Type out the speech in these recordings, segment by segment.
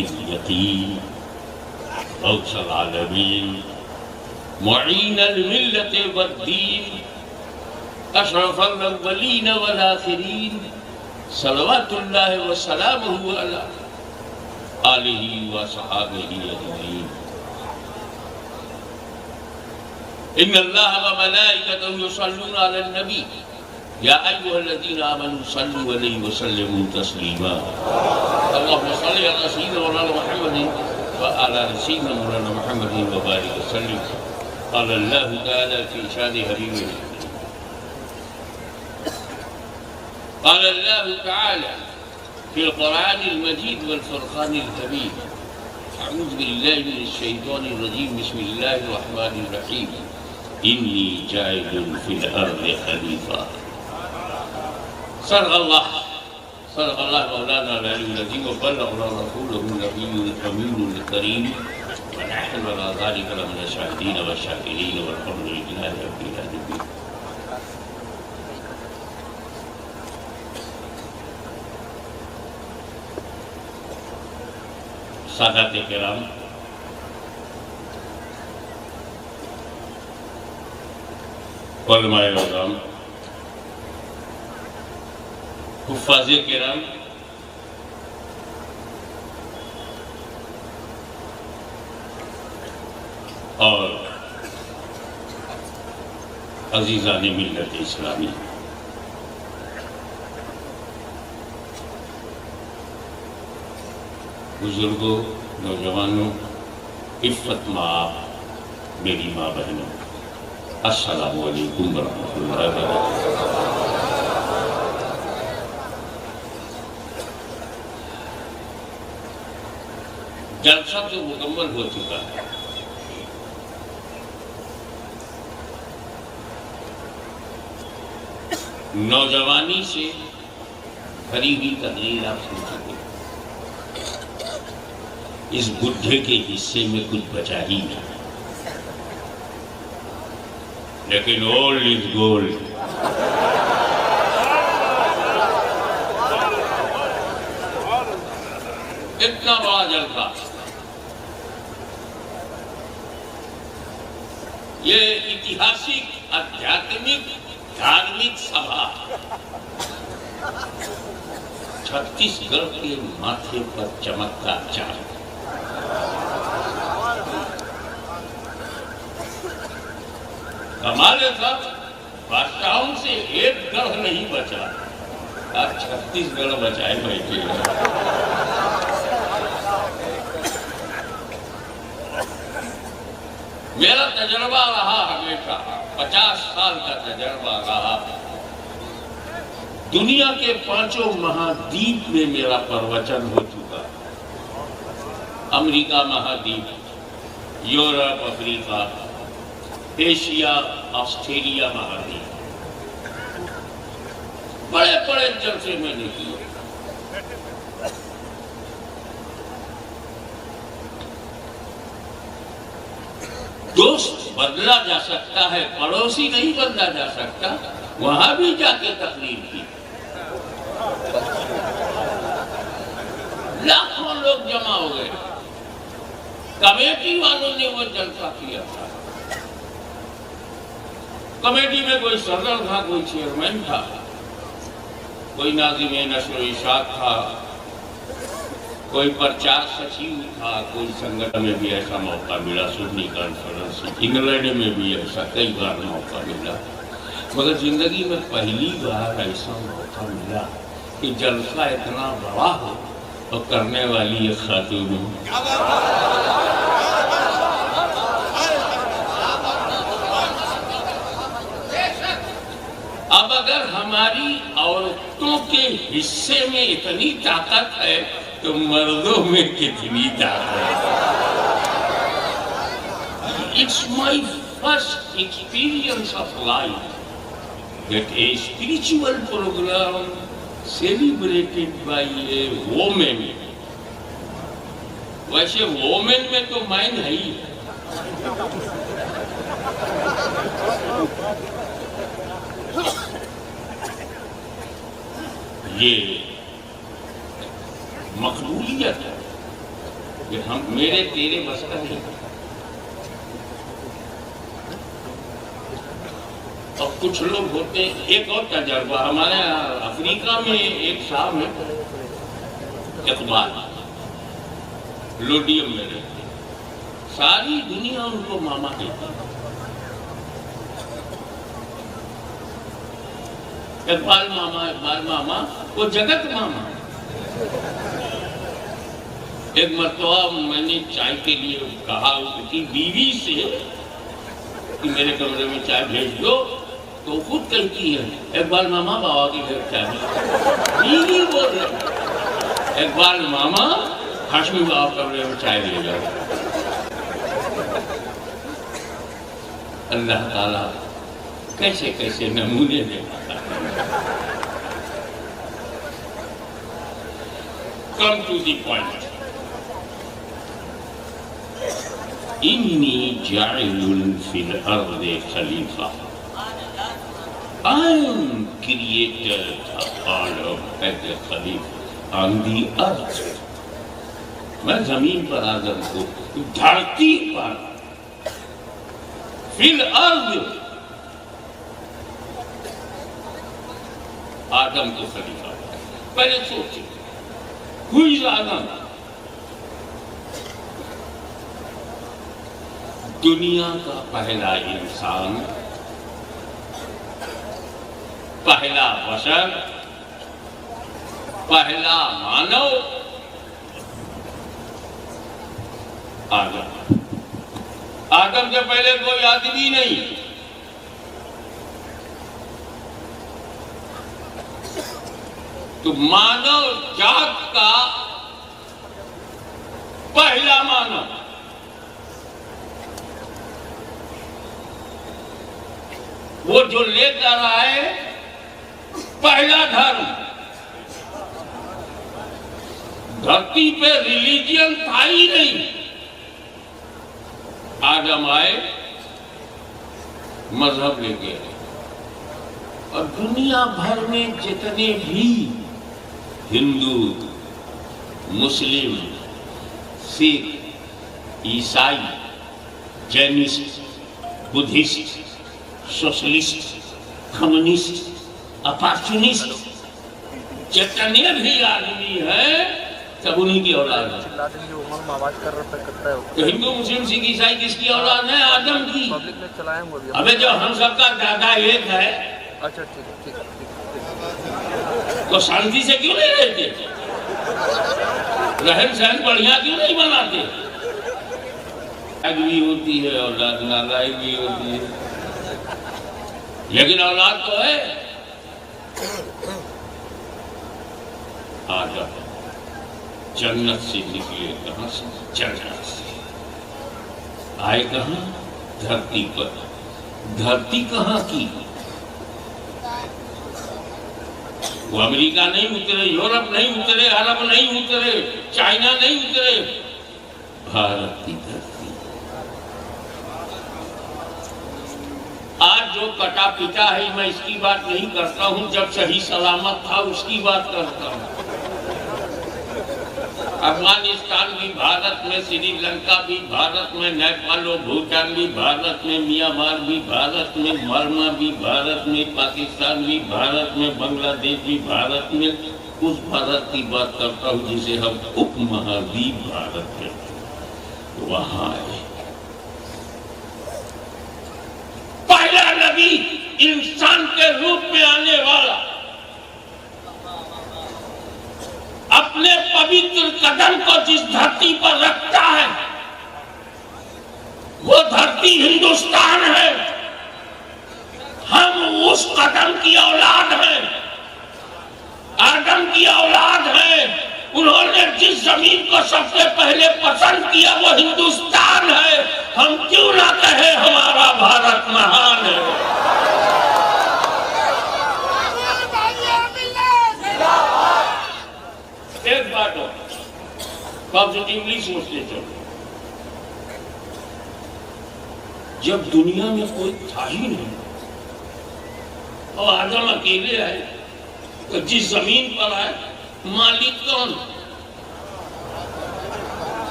اليقين غوث العالمين معين الملة والدين أشرف الأولين والآخرين صلوات الله وسلامه على آله وصحابه أجمعين. إن الله وملائكته يصلون على النبي يا أيها الذين آمنوا صلوا عليه وسلموا تسليما. اللهم صل على سيدنا مولانا محمد وعلى سيدنا مولانا محمد وبارك وسلم. قال الله تعالى في شان حبيبه قال الله تعالى في القرآن المجيد والفرقان الحميد أعوذ بالله من الشيطان الرجيم بسم الله الرحمن الرحيم إني جاعل في الأرض خليفة. صدق الله مولانا العلي العظيم وبلغنا رسوله النبي الأمين الكريم ونحن على ذلك لمن الشاهدين والشاكرين والحمد لله رب العالمين. سادات کرام، علماء کرام، حفاظ کرام، اور عزیزان ملت اسلامی، بزرگوں، نوجوانوں، عفت ماں، میری ماں بہنوں، السلام علیکم ورحمۃ اللہ وبرکاتہ۔ جلسہ تو مکمل ہو چکا ہے، نوجوانی سے بھری ہوئی تقریر آپ سن چکے، اس بڈھے کے حصے میں کچھ بچا ہی نہیں، لیکن اولڈ از گولڈ۔ اتنا بڑا جلسہ، یہ اتہاسک آدھیاتمک دھارمک سبھا چھتیس گڑھ کے ماتھے پر چمکتا چاند۔ ہمارے ساتھ بادشاہوں سے ایک گڑھ نہیں بچا، اب 36 گڑھ بچائے بیٹھے ہیں۔ میرا تجربہ رہا ہمیشہ، 50 سال کا تجربہ رہا، دنیا کے 5 مہادیپ میں میرا پروچن ہو چکا، امریکہ مہادیپ، یورپ، افریقہ، ایشیا، آسٹریلیا مہادیپ، بڑے بڑے جلسے میں نے کیے۔ دوست بدلا جا سکتا ہے، پڑوسی نہیں بدلا جا سکتا۔ وہاں بھی جا کے تقریر کی، لاکھوں لوگ جمع ہو گئے، کمیٹی والوں نے وہ جلسہ کیا تھا۔ کمیٹی میں کوئی صدر تھا، کوئی چیئرمین تھا، کوئی ناظم نشر و اشاعت تھا، کوئی پرچار سچیو تھا، کوئی سنگٹن میں بھی ایسا موقع ملا، سنی کانفرنس، انگلینڈ میں بھی ایسا کئی بار موقع ملا، مگر زندگی میں پہلی بار ایسا موقع ملا کہ جلسہ اتنا بڑا ہو اور کرنے والی ایک خاتون ہو۔ اب اگر ہماری عورتوں کے حصے میں اتنی طاقت ہے تو مردوں میں کتنی طاقت ہے۔ It's my first experience of life that a spiritual program celebrated by a woman، ویسے woman میں تو مائن ہے ہی، یہ مقبولیت ہے، کہ ہم میرے تیرے بس کا نہیں. اور کچھ لوگ ہوتے ہیں. ایک اور تجربہ ہمارے افریقہ میں ایک صاحب ہے اقبال, لوڈیم میں رہتے, ساری دنیا ان کو ماما کہتی. اقبال ماما, اقبال ماما, وہ جگت ماما. ایک مرتبہ میں نے چائے کے لیے کہا اس کی بیوی سے کہ میرے کمرے میں چائے بھیج دو, تو خود کہتی ہے اقبال ماما بابا کے گھر چائے. بیوی بول رہے اقبال ماما ہاشمی بابا کمرے میں چائے لے جاؤ. اللہ تعالیٰ کیسے کیسے نمونے دیتا ہے. Come to the point. انی جاعل فی الارض خلیفہ. I am created a part of as a Khalifa on the earth. میں زمین پر آدم کو, دھرتی پر, فی الارض آدم کو خلیفہ. پہلے سوچیں who is آدم؟ دنیا کا پہلا انسان, پہلا بشر, پہلا مانو آدم. آدم سے پہلے کوئی آدمی نہیں. تو مانو جات کا پہلا مانو وہ جو لے کر آئے پہلا دھرم. دھرتی پہ ریلیجن تھا ہی نہیں. آدم آئے, مذہب لے کے آئے. اور دنیا بھر میں جتنے بھی ہندو, مسلم, سکھ, عیسائی, جینسٹ, بدھسٹ, سوشلسٹ, کمیونسٹ, اپارچونسٹ, جتنے بھی آدمی ہیں سب انہی کی اولاد ہے. تو ہندو, مسلم, سکھ, عیسائی کس کی اولاد ہے؟ آدم کی. ابے جو ہم سب کا دادا ایک ہے, تو شانتی سے کیوں نہیں رہتے؟ رہن سہن بڑھیا کیوں نہیں بناتے؟ بھی ہوتی ہے اولاد, نالائق بھی ہوتی ہے, لیکن اولاد تو ہے. آدم جنت سے نکلے. کہاں سے؟ جنت سے. آئے کہاں؟ دھرتی پر. دھرتی کہاں کی؟ وہ امریکہ نہیں اترے, یورپ نہیں اترے, عرب نہیں اترے, چائنا نہیں اترے, بھارت کی دھرتی. آج جو کٹا پٹا ہے میں اس کی بات نہیں کرتا ہوں, جب صحیح سلامت تھا اس کی بات کرتا ہوں. افغانستان بھی بھارت میں, سری لنکا بھی بھارت میں, نیپال و بھوٹان بھی بھارت میں, میانمار بھی بھارت میں, برما بھی بھارت میں, پاکستان بھی بھارت میں, بنگلہ دیش بھی بھارت میں. اس بھارت کی بات کرتا ہوں جسے ہم اپ مہادیپ بھارت کہتے ہیں. وہاں ہے پہلا نبی انسان کے روپ میں آنے والا, اپنے پوتر قدم کو جس دھرتی پر رکھتا ہے وہ دھرتی ہندوستان ہے. ہم اس قدم کی اولاد ہیں, آدم کی اولاد ہیں. انہوں نے جس زمین کو سب سے پہلے پسند کیا وہ ہندوستان ہے. ہم کیوں نہ کہیں ہمارا بھارت مہان ہے. ایک بات ہو, پازیٹیولی سوچتے چلو. جب دنیا میں کوئی تھا ہی نہیں اور آدم اکیلے آئے, تو جس زمین پر آئے مالک کون؟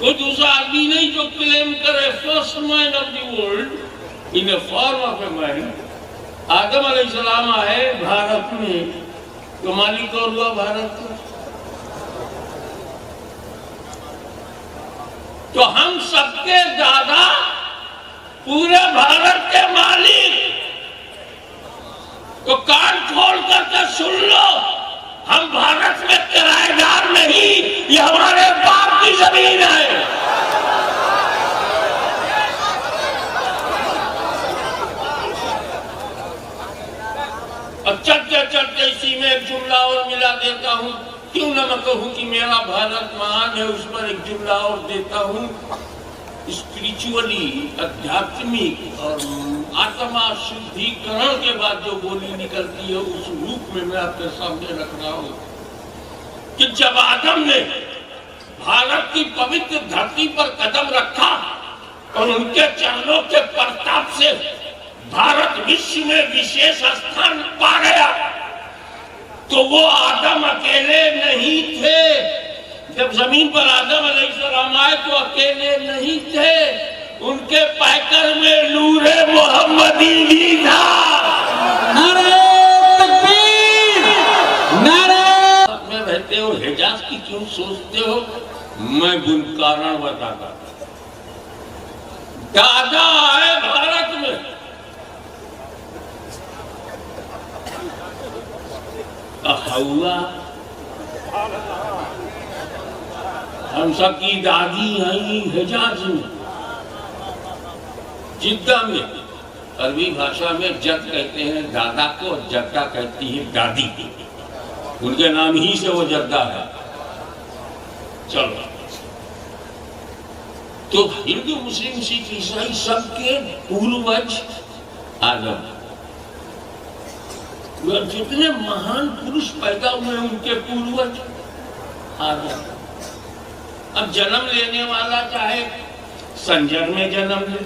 کوئی دوسرا آدمی نہیں جو کلیم کرے first man of the world in a form of a man. آدم علیہ السلام آئے بھارت میں تو مالک کون ہوا بھارت کا؟ تو ہم سب کے دادا پورے بھارت کے مالک. تو کان کھول کر کے سن لو، ہم بھارت میں کرایہ دار نہیں، یہ ہمارے باپ کی زمین ہے. اب چلتے چلتے اسی میں ایک جملہ اور ملا دیتا ہوں. کیوں نہ میں کہوں کہ میرا بھارت مہان ہے، اس پر ایک جملہ اور دیتا ہوں. اسپریچولی، ادھیاتمک اور آتما شدھی کرن کے بعد جو بولی نکلتی ہے اس روپ میں آپ کے سامنے رکھ رہا ہوں کہ جب آدم نے بھارت کی پوتر دھرتی پر قدم رکھا اور ان کے چرنوں کے پرتاپ سے بھارت وشو میں وشیش استھان پا گیا، تو وہ آدم اکیلے نہیں تھے. جب زمین پر آدم علیہ السلام آئے تو اکیلے نہیں تھے، ان کے پیکر میں نور محمدی بھی تھا. نعرہ تکبیر، نعرہ. میں رہتے ہو حجاز کی کیوں سوچتے ہو؟ میں کارن بتاتا. دادا آئے بھارت میں، ہوا ہم سب کی دادی آئی حجاز میں، جدہ میں. عربی بھاشا میں جد کہتے ہیں دادا کو، جدہ کہتی ہے دادی. ان کے نام ہی سے وہ جدہ ہے. چلو، تو ہندو مسلم سکھ عیسائی سب کے پوروج آدم. جتنے مہان پروش پیدا ہوئے ان کے پوروج آدم. اب جنم لینے والا چاہے سنجر میں جنم لے،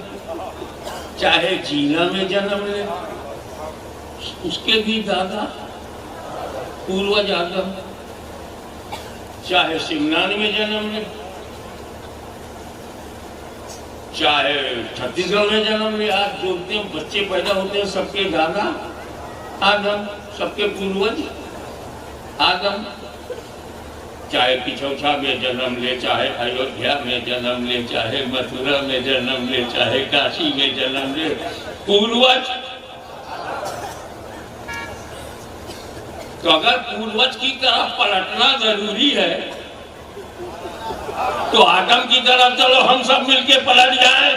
چاہے جینا میں جنم لے، اس کے بھی دادا پوروج آدم. چاہے سمنان میں جنم لے، چاہے چھتیس گڑھ میں جنم لے. آج جو بچے پیدا ہوتے ہیں سب کے دادا آدم، سب کے پوروج آدم. چاہے پچھوچا میں جنم لے، چاہے ایودھیا میں جنم لے، چاہے متھرا میں جنم لے، چاہے کاشی میں جنم لے، پوروج. تو اگر پوروج کی طرف پلٹنا ضروری ہے تو آدم کی طرف چلو ہم سب مل کے پلٹ جائیں.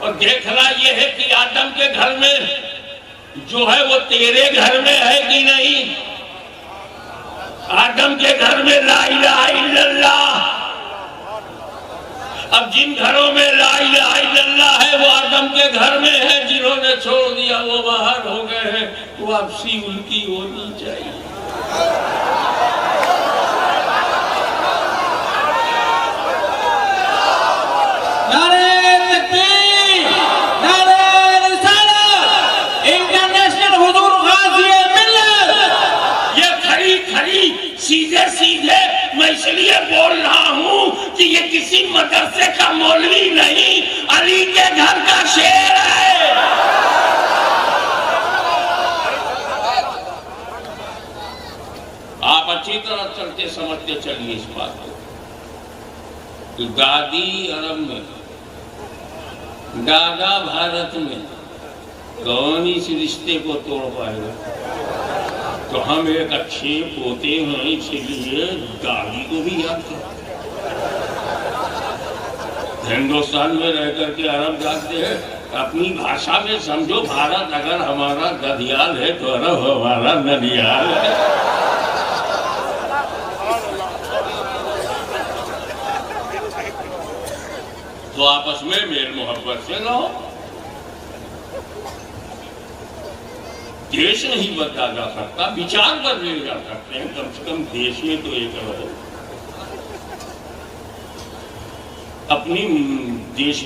اور دیکھنا یہ ہے کہ آدم کے گھر میں جو ہے وہ تیرے گھر میں ہے کہ نہیں. آدم کے گھر میں لا الہ الا اللہ. اب جن گھروں میں لا الہ الا اللہ ہے وہ آدم کے گھر میں ہے، جنہوں نے چھوڑ دیا وہ باہر ہو گئے ہیں. واپسی ان کی ہونی چاہیے. نعرہ تکبیر، نعرہ رسالت، انٹرنیشنل حضور غازی ملت. یہ کھڑی کھڑی سیدھے سیدھے میں اس لیے بول رہا ہوں کہ یہ کسی مدرسے کا مولوی نہیں، علی کے گھر کا شیر ہے. آپ اچھی طرح چلتے سمجھتے چلیے اس بات کو. دادی عرب میں، دادا بھارت میں، کون اس رشتے کو توڑ پائے گا؟ تو ہم ایک اچھے پوتے ہیں، اس لیے دادی کو بھی یاد کریں. ہندوستان میں رہ کر کے عرب جاتے ہیں، اپنی بھاشا میں سمجھو بھارت اگر ہمارا ددیال ہے تو عرب ہمارا ندیال ہے. تو آپس میں میل محبت سے رہو. دیش نہیں بدلا جا سکتا، وچار بدلے جا سکتے ہیں. کم سے کم دیش میں تو ایک رہو. اپنی دیش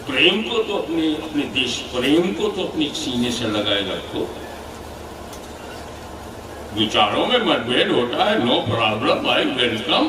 پریم کو تو اپنے دیش پریم کو تو اپنے سینے سے لگائے رکھو. وچاروں میں مت بھیڑ ہوتا ہے، نو پرابلم، آئی ویلکم.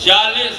40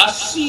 80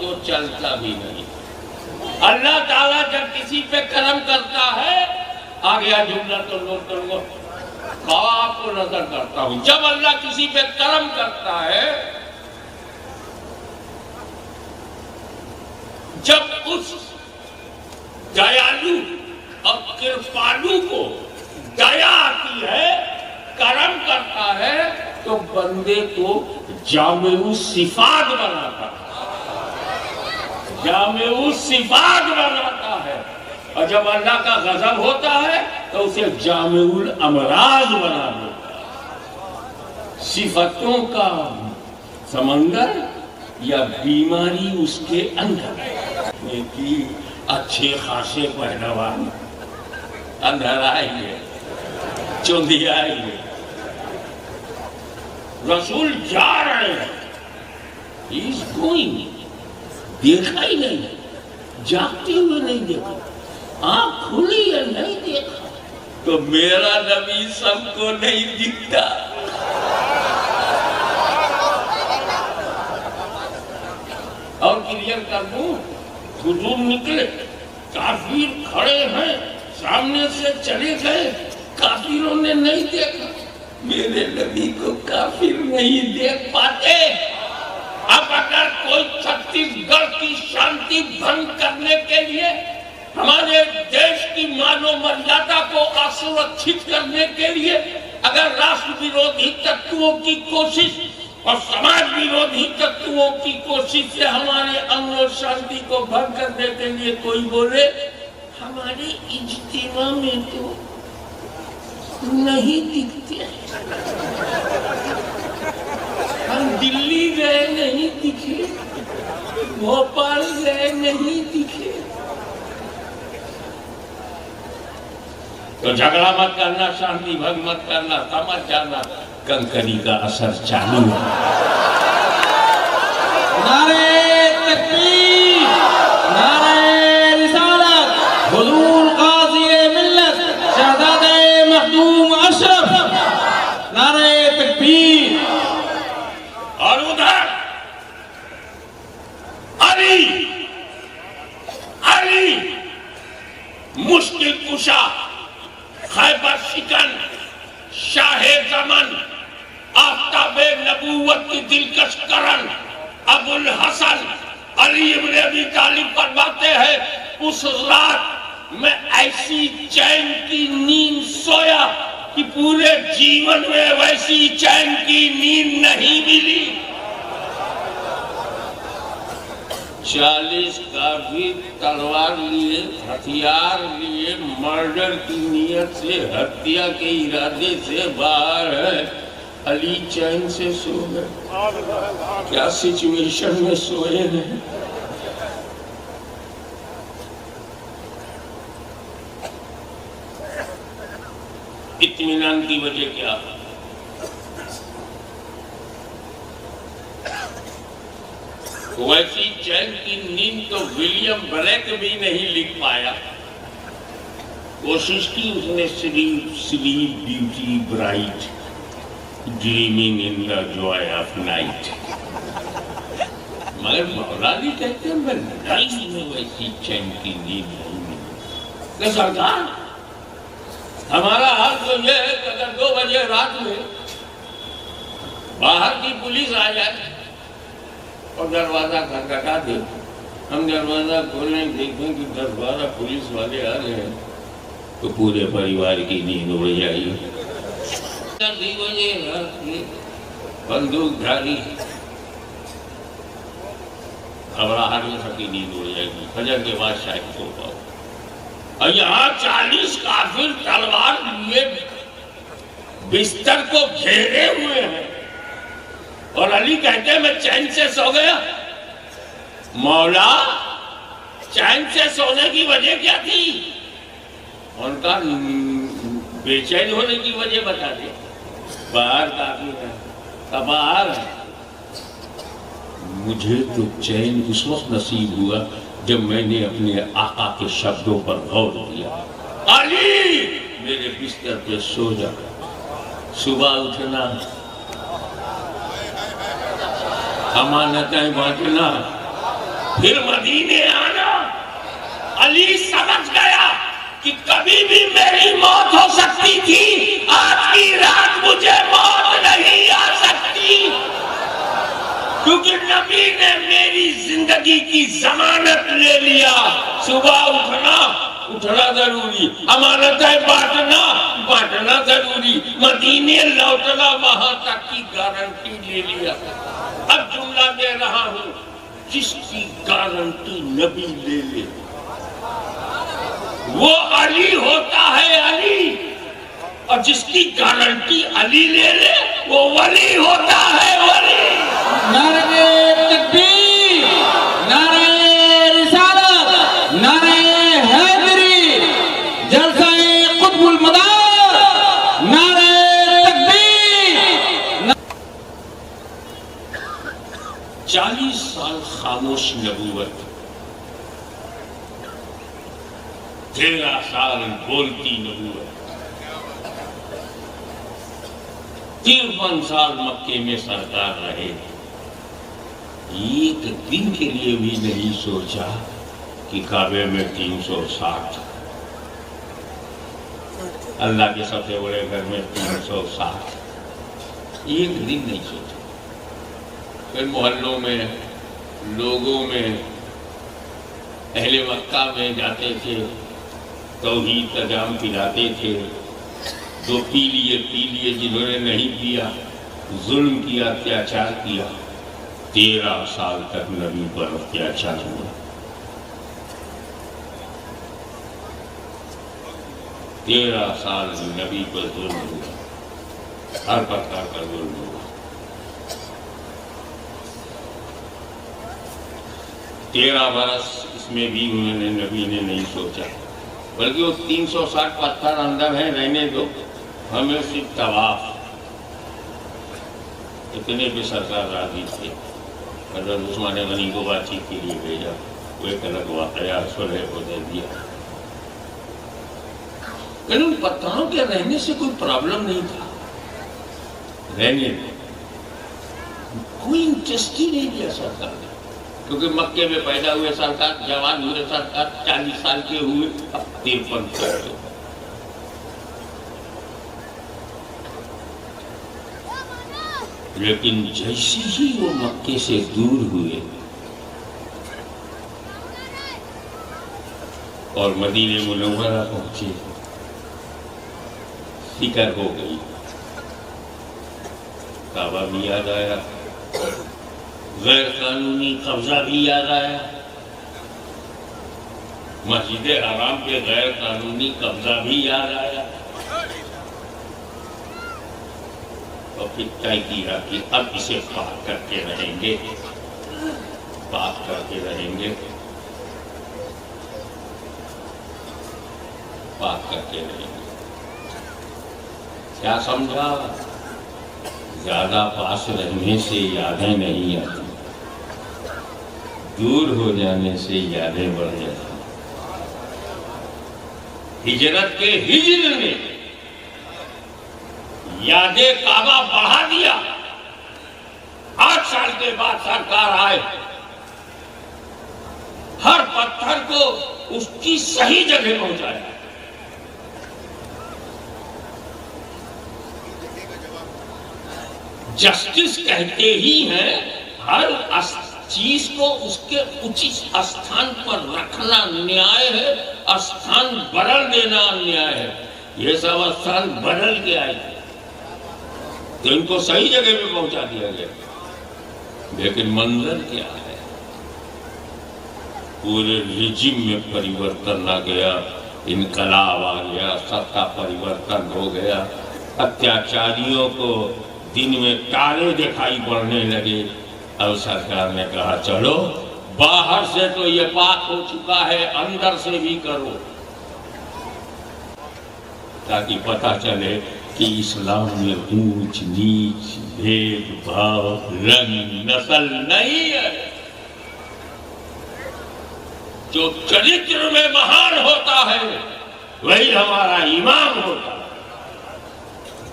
تو چلتا بھی نہیں۔ اللہ تعالیٰ جب کسی پہ کرم کرتا ہے، آ گیا جملہ تو نوٹ کر لو، آپ کو نظر کرتا ہوں، جب اللہ کسی پہ کرم کرتا ہے، جب اس دیالو اور کرپالو کو دیا آتی ہے، کرم کرتا ہے، تو بندے کو جامع صفات بناتا ہے، جامع صفات بناتا ہے، اور جب اللہ کا غضب ہوتا ہے تو اسے جامع الامراض بنا دیتا ہے۔ صفتوں کا سمندر یا بیماری اس کے اندر ہے کہ اچھے خاصے پہلوان اندر آئیں گے، چوندی آئیں گے، رسول جا رہے ہیں، he is going، دیکھا ہی نہیں، جاگتے ہوئے نہیں دیکھا، آنکھ کھلی ہے نہیں دیکھا، تو میرا نبی سب کو نہیں دکھتا۔ اور کلیئر کر دوں، حضور نکلے، کافر کھڑے ہیں، سامنے سے چلے گئے، کافروں نے نہیں دیکھا، میرے نبی کو کافر نہیں دیکھ پاتے۔ اب اگر کوئی چھتیس گڑھ کی شانتی بھنگ کرنے کے لیے، ہمارے دیش کی مان و مریادا کو اسرکشت کرنے کے لیے اگر راشٹر ورودھی تتووں کی کوشش اور سماج ورودھی تتووں کی کوشش سے ہمارے امن و شانتی کو بھنگ کرنے کے لیے کوئی بولے، ہمارے اجتماع میں تو نہیں دکھتے، ہم دلی گئے نہیں دکھے، بھوپال گئے نہیں دکھے، تو جھگڑا مت کرنا، شانتی بھنگ مت کرنا، سمجھ جانا کنکری کا اثر چالو ہے۔ نعرہ تکبیر، نعرہ رسالت، حضور غازی ملت شہزادہ مخدوم اشرف، نعرہ تکبیر۔ اور ادھر علی مشکل کشا، خیبر شکن، شاہ زمن، آفتاب نبوت کی دلکش کرن، ابو الحسن علی ابن ابی طالب فرماتے ہیں، اس رات میں ایسی چین کی نیند سویا کہ پورے جیون میں ویسی چین کی نیند نہیں ملی۔ 40 کافر تلوار لیے، ہتھیار لیے، مرڈر کی نیت سے، ہتیا کے ارادے سے باہر ہے، علی چین سے سو گئے۔ کیا سچویشن میں سوئے ہیں؟ اطمینان کی وجہ کیا؟ ویسی چین کی نیند تو ولیم بلیک بھی نہیں لکھ پایا۔ کوشش کی اس نے، slip beauty bright, dreaming in the joy of night, مگر مولا بھی کہتے ہیں میں لائف میں ویسی چین کی نیند نہیں ملی۔ کہ سرکار ہمارا حال تو یہ ہے کہ اگر 2 بجے رات میں باہر کی پولیس آ جائے اور دروازہ کھٹکھٹا دے، ہم دروازہ کھولیں دیکھیں کہ 10-12 پولیس والے آ رہے ہیں، تو پورے پریوار کی نیند اڑ جائے گی۔ 2 بجے رات میں بندوق دھاری، گھبراہٹ میں سب کی نیند اڑ جائے گی، فجر کے بعد شاید سو پاؤ۔ اور یہاں 40 کافر تلوار لیے بستر کو گھیرے ہوئے ہیں، اور علی کہتے ہیں میں چین سے سو گیا۔ مولا چین سے سونے کی وجہ کیا تھی؟ ان کا بے چین ہونے کی وجہ بتا دے۔ باہر کافر ہے، باہر ہے۔ مجھے تو چین اس وقت نصیب ہوا جب میں نے اپنے آقا کے شبدوں پر غور کیا، علی میرے بستر پہ سو جا، صبح اٹھنا، امانتیں بانٹنا، پھر مدینے آنا۔ علی سمجھ گیا کہ کبھی بھی میری موت ہو سکتی تھی، آج کی رات مجھے موت نہیں آ سکتی، کیونکہ نبی نے میری زندگی کی ضمانت لے لیا۔ صبح اٹھنا ضروری، امانتیں بانٹنا ضروری، مدینے لوٹنا وہاں تک کی گارنٹی لے لیا۔ اب جملہ دے رہا ہوں، جس کی گارنٹی نبی لے لے وہ علی ہوتا ہے، علی، اور جس کی گارنٹی علی لے لے وہ ولی ہوتا ہے، ولی۔ نعرہ تکبیر، نعرہ رسالت، نعرہ حیدری، جلسہ قطب المدار، نعرہ تکبیر۔ 40 سال خاموش نبوت، 13 سال بولتی نبوت، 53 سال مکے میں سرکار رہے، ایک دن کے لیے بھی نہیں سوچا کہ کعبے میں 360، اللہ کے سب سے بڑے گھر میں 360، ایک دن نہیں سوچا۔ پھر محلوں میں، لوگوں میں، اہل مکہ میں جاتے تھے، توحید کا جام پلاتے تھے، جو پی لیے جنہوں نے نہیں پیا، ظلم کیا، اتیاچار کیا۔ 13 سال تک نبی پر اتیاچار ہوا، 13 سال نبی پر ظلم ہوا، ہر پرکار کا ظلم ہوا۔ 13 برس اس میں بھی انہوں نے، نبی نے نہیں سوچا، بلکہ وہ 360 پتھر اندر ہیں، رہنے دو، ہمیں صرف طواف، اتنے بھی سرکار راضی تھے۔ حضرت عثمان غنی کو بات چیت کے لیے بھیجا، وہ ایک الگ واقعہ صلح حدیبیہ، لیکن ان پتھروں کے رہنے سے کوئی پرابلم نہیں تھا، رہنے دو، کوئی انٹرسٹ ہی نہیں دیا سرکار نے، کیونکہ مکے میں پیدا ہوئے سرکار، جوان ہوئے سرکار، 40 سال کے ہوئے، اب 53 سال کے۔ لیکن جیسے ہی وہ مکے سے دور ہوئے اور مدینہ منورہ پہنچے، فکر ہو گئی، کعبہ بھی یاد آیا، غیر قانونی قبضہ بھی یاد آیا، مسجد حرام پہ غیر قانونی قبضہ بھی یاد آیا، اور پھر طے کیا کہ اب اسے پاک کر کے رہیں گے، پاک کر کے رہیں گے، پاک کر کے رہیں گے۔ کیا سمجھا؟ زیادہ پاس رہنے سے یادیں نہیں آتی، دور ہو جانے سے یادیں بڑھ جاتی۔ ہجرت کے ہجر نے یادیں کعبہ بڑھا دیا۔ 8 سال کے بعد سرکار آئے، ہر پتھر کو اس کی صحیح جگہ پہنچایا۔ جسٹس کہتے ہی ہیں ہر چیز کو اس کے اچھت استھان پر رکھنا نیائے ہے، استھان بدل دینا نیائے ہے۔ یہ سب استھان بدل کے آئے تھے تو ان کو صحیح جگہ پہ پہنچا دیا گیا، لیکن منظر کیا ہے؟ پورے رجیم میں پریورتن آ گیا، انقلاب آ گیا، سب کا پریورتن ہو گیا، اتیاچاریوں کو دن میں تارے دکھائی پڑنے لگے۔ اب سرکار نے کہا چلو باہر سے تو یہ پاک ہو چکا ہے، اندر سے بھی کرو، تاکہ پتہ چلے کہ اسلام میں اونچ نیچ، بھید بھاؤ، رنگ نسل نہیں ہے۔ جو چرتر میں مہان ہوتا ہے وہی ہمارا امام ہوتا ہے۔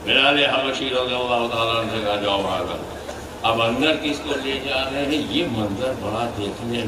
بلال حبشی رضی اللہ تعالیٰ عنہ سے کہا جاؤ آگا، اب اندر کس کو لے جا رہے ہیں؟ یہ منظر بڑا دیکھنے